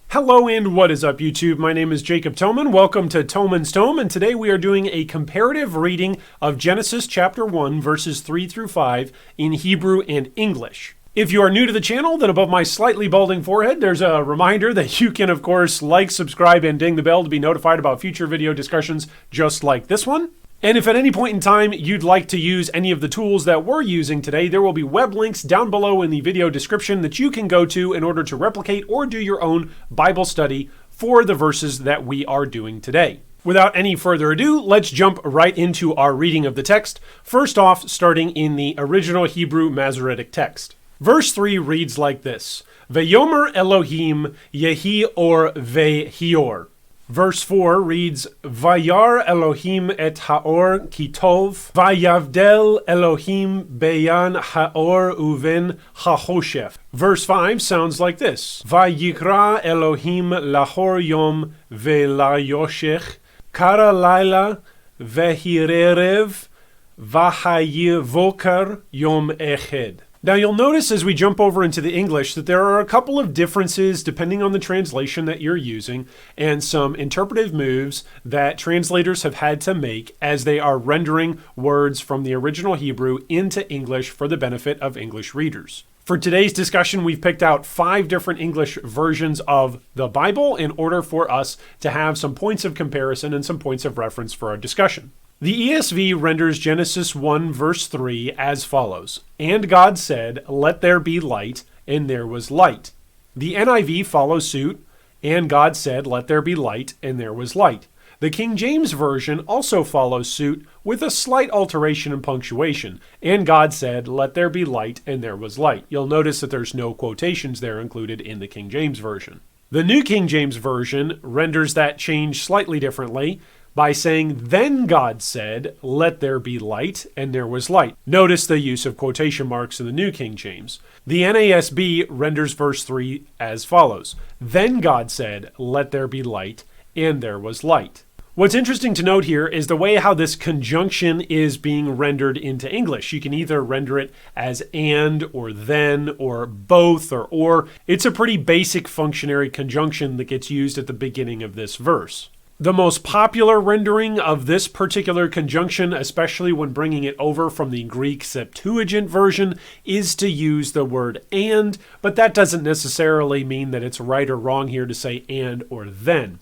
Hello and what is up, YouTube? My name is Jacob Toman. Welcome to Toman's Tome, and today we are doing a comparative reading of Genesis chapter 1, verses 3 through 5 in Hebrew and English. If you are new to the channel, then above my slightly balding forehead, there's a reminder that you can, of course, like, subscribe, and ding the bell to be notified about future video discussions just like this one. And if at any point in time you'd like to use any of the tools that we're using today, there will be web links down below in the video description that you can go to in order to replicate or do your own Bible study for the verses that we are doing today. Without any further ado, let's jump right into our reading of the text, first off starting in the original Hebrew Masoretic text. Verse 3 reads like this: Vayomer Elohim Yehi Or Vehior. Verse 4 reads, Vayar Elohim et haor kitov, Vayavdel Elohim beyan haor uven hachoshef. Verse 5 sounds like this: Vayikra Elohim lahor yom velayoshech, kara laila vehirerev, vahayivokar yom eched. Now you'll notice as we jump over into the English that there are a couple of differences depending on the translation that you're using and some interpretive moves that translators have had to make as they are rendering words from the original Hebrew into English for the benefit of English readers. For today's discussion, we've picked out 5 different English versions of the Bible in order for us to have some points of comparison and some points of reference for our discussion. The ESV renders Genesis 1 verse 3 as follows: And God said, let there be light, and there was light. The NIV follows suit: And God said, let there be light, and there was light. The King James Version also follows suit with a slight alteration in punctuation: And God said, let there be light, and there was light. You'll notice that there's no quotations there included in the King James Version. The New King James Version renders that change slightly differently by saying, then God said, let there be light, and there was light. Notice the use of quotation marks in the New King James. The NASB renders verse 3 as follows: Then God said, let there be light, and there was light. What's interesting to note here is the way how this conjunction is being rendered into English. You can either render it as and, or then, or both, or. It's a pretty basic functionary conjunction that gets used at the beginning of this verse. The most popular rendering of this particular conjunction, especially when bringing it over from the Greek Septuagint version, is to use the word and, but that doesn't necessarily mean that it's right or wrong here to say and or then.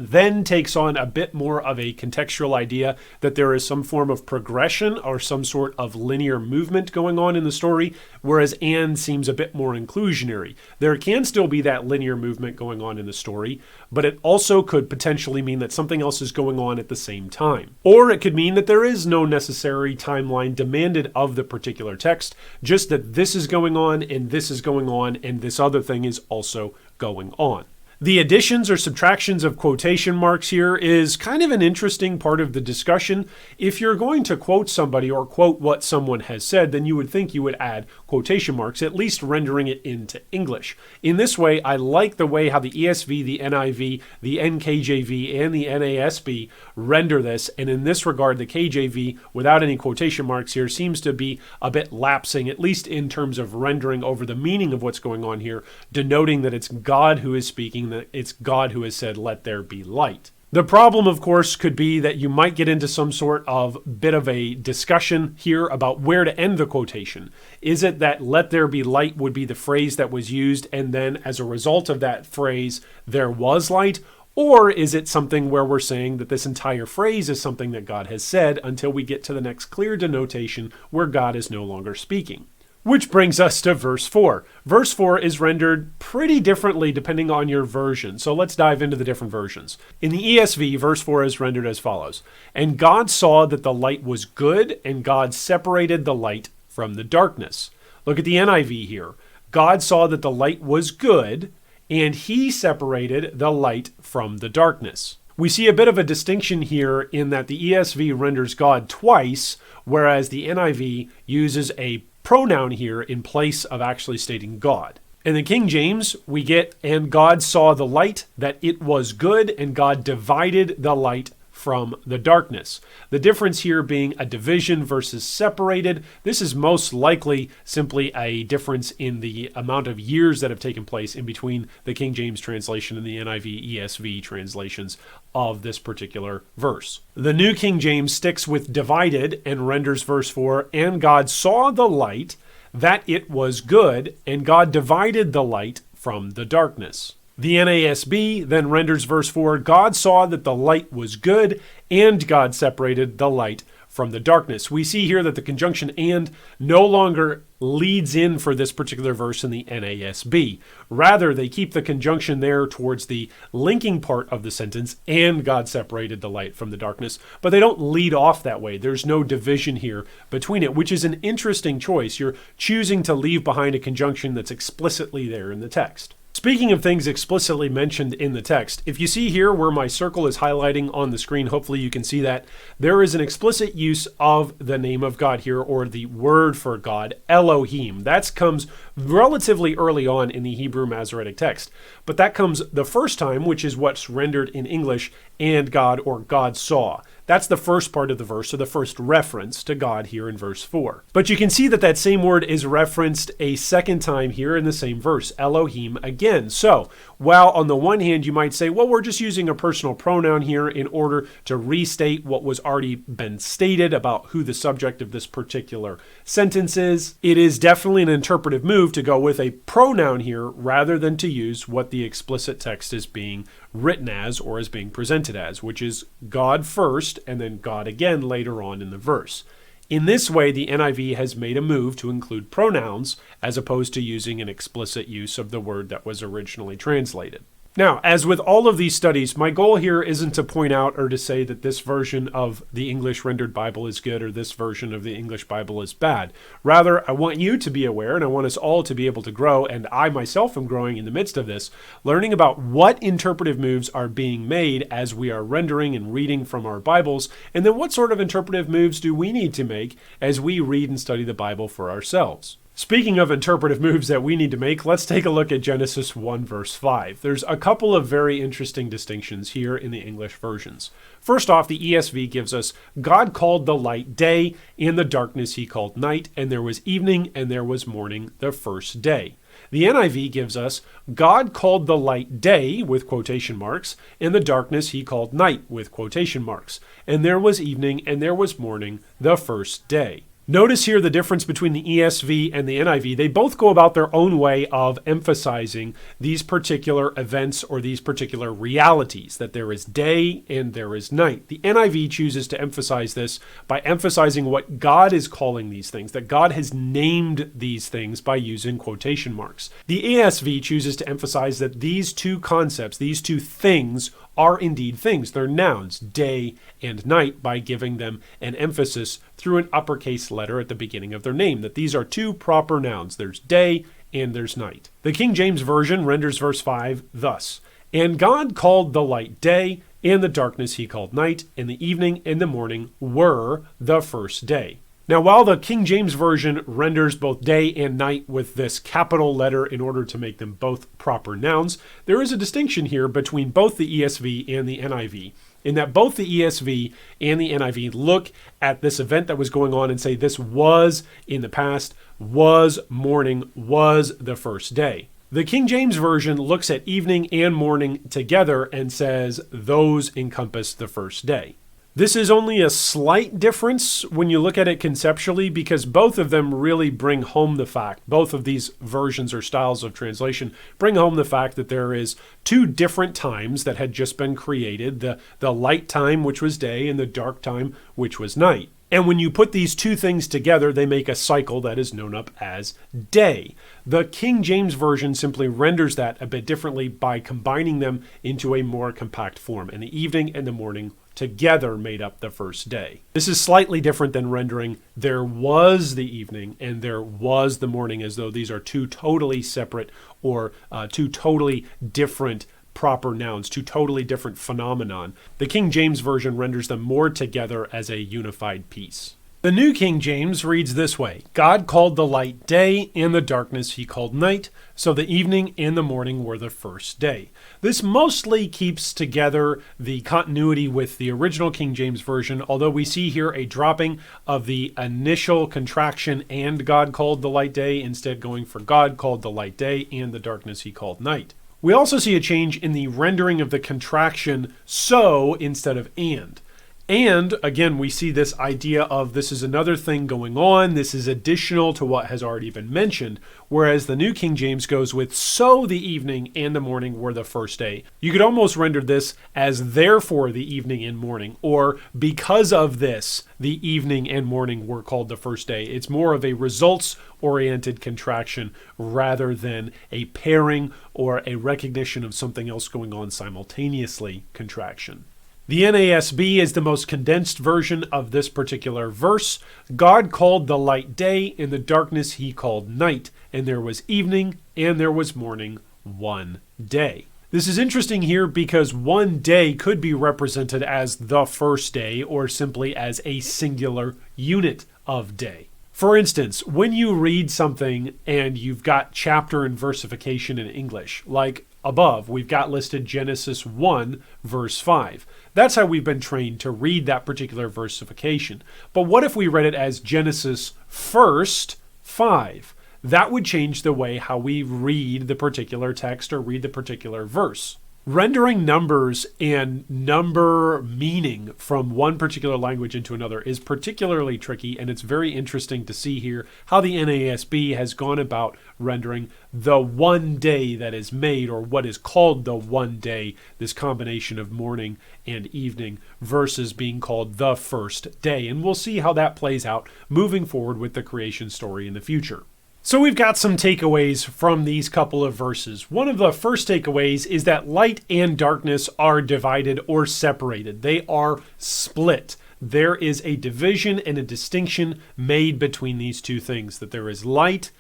Then takes on a bit more of a contextual idea that there is some form of progression or some sort of linear movement going on in the story, whereas and seems a bit more inclusionary. There can still be that linear movement going on in the story, but it also could potentially mean that something else is going on at the same time. Or it could mean that there is no necessary timeline demanded of the particular text, just that this is going on and this is going on and this other thing is also going on. The additions or subtractions of quotation marks here is kind of an interesting part of the discussion. If you're going to quote somebody or quote what someone has said, then you would think you would add quotation marks, at least rendering it into English. In this way, I like the way how the ESV, the NIV, the NKJV, and the NASB render this, and in this regard, the KJV, without any quotation marks here, seems to be a bit lapsing, at least in terms of rendering over the meaning of what's going on here, denoting that it's God who is speaking, that it's God who has said, let there be light. The problem, of course, could be that you might get into some sort of bit of a discussion here about where to end the quotation. Is it that let there be light would be the phrase that was used, and then as a result of that phrase, there was light? Or is it something where we're saying that this entire phrase is something that God has said until we get to the next clear denotation where God is no longer speaking? Which brings us to verse 4. Verse 4 is rendered pretty differently depending on your version. So let's dive into the different versions. In the ESV, verse 4 is rendered as follows: And God saw that the light was good, and God separated the light from the darkness. Look at the NIV here. God saw that the light was good, and he separated the light from the darkness. We see a bit of a distinction here in that the ESV renders God twice, whereas the NIV uses a pronoun here in place of actually stating God. In the King James, we get, and God saw the light, that it was good, and God divided the light from the darkness. The difference here being a division versus separated. This is most likely simply a difference in the amount of years that have taken place in between the King James translation and the NIV ESV translations of this particular verse. The New King James sticks with divided and renders verse 4, and God saw the light, that it was good, and God divided the light from the darkness. The NASB then renders verse 4, God saw that the light was good, and God separated the light from the darkness. We see here that the conjunction and no longer leads in for this particular verse in the NASB. Rather, they keep the conjunction there towards the linking part of the sentence, and God separated the light from the darkness, but they don't lead off that way. There's no division here between it, which is an interesting choice. You're choosing to leave behind a conjunction that's explicitly there in the text. Speaking of things explicitly mentioned in the text, if you see here where my circle is highlighting on the screen, hopefully you can see that, there is an explicit use of the name of God here, or the word for God, Elohim. That comes relatively early on in the Hebrew Masoretic text, but that comes the first time, which is what's rendered in English, and God, or God saw. That's the first part of the verse, so the first reference to God here in verse 4. But you can see that that same word is referenced a second time here in the same verse, Elohim again. So, while on the one hand you might say, well, we're just using a personal pronoun here in order to restate what was already been stated about who the subject of this particular sentence is, it is definitely an interpretive move to go with a pronoun here rather than to use what the explicit text is being written as or is being presented as, which is God first and then God again later on in the verse. In this way, the NIV has made a move to include pronouns as opposed to using an explicit use of the word that was originally translated. Now, as with all of these studies, my goal here isn't to point out or to say that this version of the English rendered Bible is good or this version of the English Bible is bad. Rather, I want you to be aware, and I want us all to be able to grow, and I myself am growing in the midst of this, learning about what interpretive moves are being made as we are rendering and reading from our Bibles, and then what sort of interpretive moves do we need to make as we read and study the Bible for ourselves. Speaking of interpretive moves that we need to make, let's take a look at Genesis 1 verse 5. There's a couple of very interesting distinctions here in the English versions. First off, the ESV gives us, God called the light day, and the darkness he called night, and there was evening and there was morning the first day. The NIV gives us, God called the light day, with quotation marks, and the darkness he called night, with quotation marks. And there was evening and there was morning the first day. Notice here the difference between the ESV and the NIV. They both go about their own way of emphasizing these particular events or these particular realities, that there is day and there is night. The NIV chooses to emphasize this by emphasizing what God is calling these things, that God has named these things by using quotation marks. The ESV chooses to emphasize that these two concepts, these two things, are indeed things. They're nouns, day and night, by giving them an emphasis through an uppercase letter at the beginning of their name, that these are two proper nouns. There's day and there's night. The King James Version renders verse 5 thus, and God called the light day, and the darkness he called night, and the evening and the morning were the first day. Now, while the King James Version renders both day and night with this capital letter in order to make them both proper nouns, there is a distinction here between both the ESV and the NIV, in that both the ESV and the NIV look at this event that was going on and say this was in the past, was morning, was the first day. The King James Version looks at evening and morning together and says those encompass the first day. This is only a slight difference when you look at it conceptually, because both of them really bring home the fact, both of these versions or styles of translation bring home the fact that there is two different times that had just been created, the light time, which was day, and the dark time, which was night. And when you put these two things together, they make a cycle that is known up as day. The King James Version simply renders that a bit differently by combining them into a more compact form, and the evening and the morning together made up the first day. This is slightly different than rendering there was the evening and there was the morning, as though these are two totally separate or two totally different proper nouns, two totally different phenomenon. The King James Version renders them more together as a unified piece. The New King James reads this way: God called the light day, and the darkness he called night, so the evening and the morning were the first day. This mostly keeps together the continuity with the original King James Version, although we see here a dropping of the initial contraction and God called the light day, instead going for God called the light day and the darkness he called night. We also see a change in the rendering of the contraction so instead of and. And again, we see this idea of this is another thing going on. This is additional to what has already been mentioned. Whereas the New King James goes with so the evening and the morning were the first day. You could almost render this as therefore the evening and morning, or because of this, the evening and morning were called the first day. It's more of a results-oriented contraction rather than a pairing or a recognition of something else going on simultaneously contraction. The NASB is the most condensed version of this particular verse. God called the light day, and the darkness he called night, and there was evening, and there was morning, one day. This is interesting here because one day could be represented as the first day or simply as a singular unit of day. For instance, when you read something and you've got chapter and versification in English, like above, we've got listed Genesis 1, verse 5. That's how we've been trained to read that particular versification. But what if we read it as Genesis 1st, 5? That would change the way how we read the particular text or read the particular verse. Rendering numbers and number meaning from one particular language into another is particularly tricky, and it's very interesting to see here how the NASB has gone about rendering the one day that is made, or what is called the one day, this combination of morning and evening, versus being called the first day. And we'll see how that plays out moving forward with the creation story in the future. So we've got some takeaways from these couple of verses. One of the first takeaways is that light and darkness are divided or separated. They are split. There is a division and a distinction made between these two things, that there is light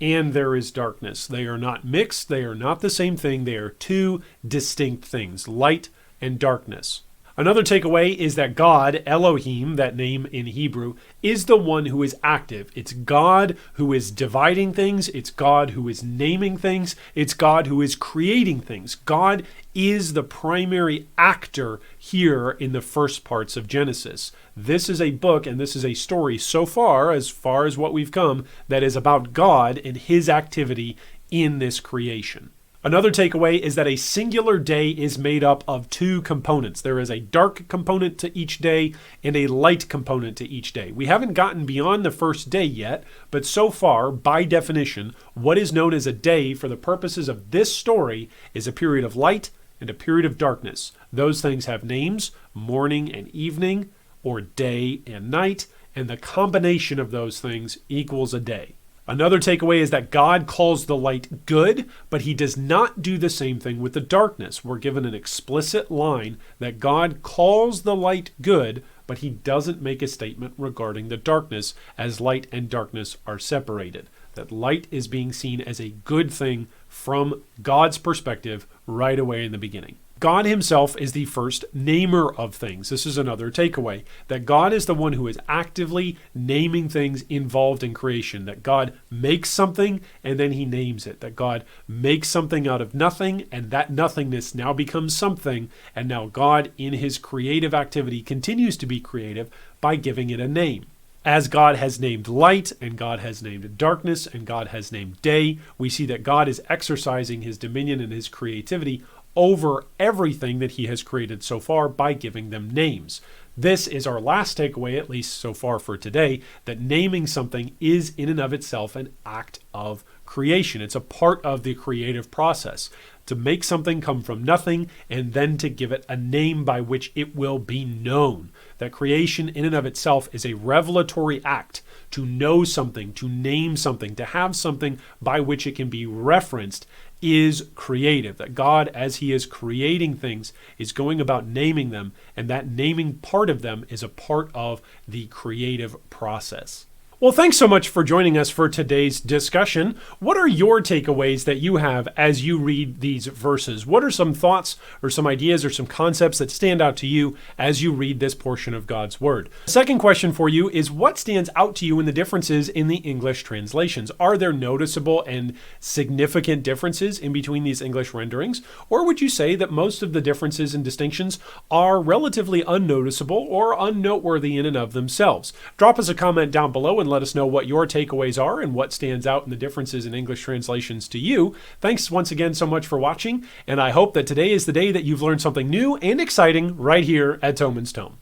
and there is darkness. They are not mixed. They are not the same thing. They are two distinct things, light and darkness. Another takeaway is that God, Elohim, that name in Hebrew, is the one who is active. It's God who is dividing things. It's God who is naming things. It's God who is creating things. God is the primary actor here in the first parts of Genesis. This is a book and this is a story so far as what we've come, that is about God and his activity in this creation. Another takeaway is that a singular day is made up of two components. There is a dark component to each day and a light component to each day. We haven't gotten beyond the first day yet, but so far, by definition, what is known as a day for the purposes of this story is a period of light and a period of darkness. Those things have names, morning and evening, or day and night, and the combination of those things equals a day. Another takeaway is that God calls the light good, but he does not do the same thing with the darkness. We're given an explicit line that God calls the light good, but he doesn't make a statement regarding the darkness, as light and darkness are separated. That light is being seen as a good thing from God's perspective right away in the beginning. God himself is the first namer of things. This is another takeaway, that God is the one who is actively naming things involved in creation, that God makes something and then he names it, that God makes something out of nothing and that nothingness now becomes something, and now God in his creative activity continues to be creative by giving it a name. As God has named light, and God has named darkness, and God has named day, we see that God is exercising his dominion and his creativity over everything that he has created so far by giving them names. This is our last takeaway, at least so far for today, that naming something is in and of itself an act of creation. It's a part of the creative process, to make something come from nothing and then to give it a name by which it will be known. That creation in and of itself is a revelatory act, to know something, to name something, to have something by which it can be referenced is creative. That God, as he is creating things, is going about naming them, and that naming part of them is a part of the creative process. Well, thanks so much for joining us for today's discussion. What are your takeaways that you have as you read these verses? What are some thoughts or some ideas or some concepts that stand out to you as you read this portion of God's Word? The second question for you is, what stands out to you in the differences in the English translations? Are there noticeable and significant differences in between these English renderings? Or would you say that most of the differences and distinctions are relatively unnoticeable or unnoteworthy in and of themselves? Drop us a comment down below and let us know what your takeaways are and what stands out in the differences in English translations to you. Thanks once again so much for watching, and I hope that today is the day that you've learned something new and exciting right here at Toman's Tome.